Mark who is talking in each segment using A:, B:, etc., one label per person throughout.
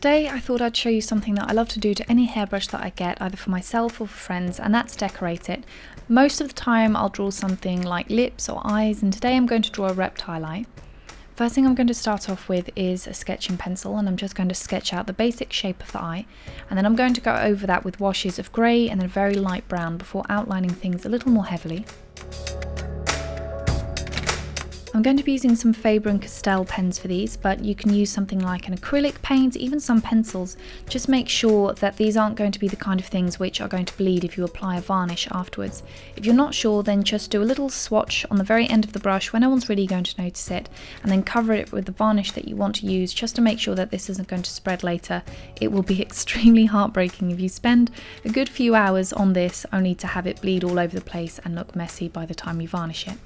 A: Today I thought I'd show you something that I love to do to any hairbrush that I get, either for myself or for friends, and that's decorate it. Most of the time I'll draw something like lips or eyes, and today I'm going to draw a reptile eye. First thing I'm going to start off with is a sketching pencil, and I'm just going to sketch out the basic shape of the eye, and then I'm going to go over that with washes of grey and then a very light brown before outlining things a little more heavily. I'm going to be using some Faber & Castell pens for these, but you can use something like an acrylic paint, even some pencils. Just make sure that these aren't going to be the kind of things which are going to bleed if you apply a varnish afterwards. If you're not sure, then just do a little swatch on the very end of the brush where no one's really going to notice it, and then cover it with the varnish that you want to use, just to make sure that this isn't going to spread later. It will be extremely heartbreaking if you spend a good few hours on this only to have it bleed all over the place and look messy by the time you varnish it.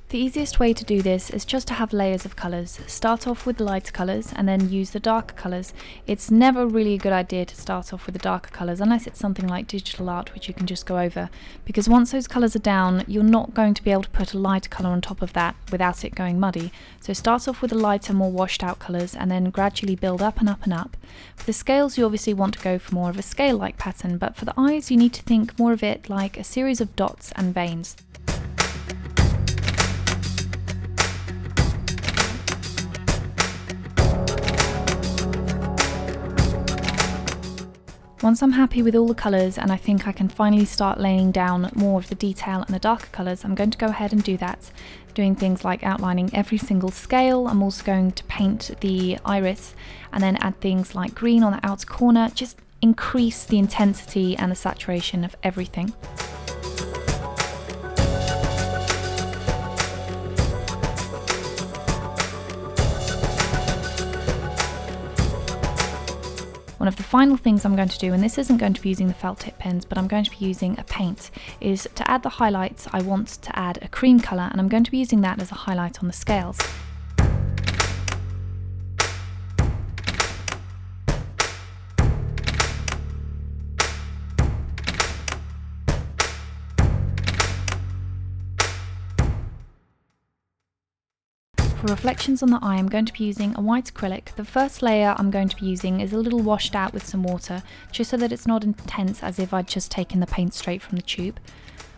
A: The easiest way to do this is just to have layers of colours. Start off with the lighter colours and then use the darker colours. It's never really a good idea to start off with the darker colours unless it's something like digital art, which you can just go over, because once those colours are down you're not going to be able to put a lighter colour on top of that without it going muddy. So start off with the lighter, more washed out colours and then gradually build up and up and up. For the scales you obviously want to go for more of a scale-like pattern, but for the eyes you need to think more of it like a series of dots and veins. Once I'm happy with all the colours and I think I can finally start laying down more of the detail and the darker colours, I'm going to go ahead and do that, doing things like outlining every single scale. I'm also going to paint the iris and then add things like green on the outer corner, just increase the intensity and the saturation of everything. One of the final things I'm going to do, and this isn't going to be using the felt tip pens, but I'm going to be using a paint, is to add the highlights. I want to add a cream colour, and I'm going to be using that as a highlight on the scales. For reflections on the eye, I'm going to be using a white acrylic. The first layer I'm going to be using is a little washed out with some water, just so that it's not intense as if I'd just taken the paint straight from the tube.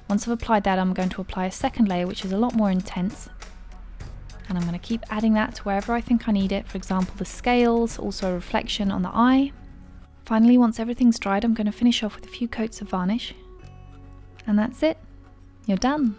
A: Once I've applied that, I'm going to apply a second layer, which is a lot more intense. And I'm going to keep adding that to wherever I think I need it, for example the scales, also a reflection on the eye. Finally, once everything's dried, I'm going to finish off with a few coats of varnish. And that's it. You're done.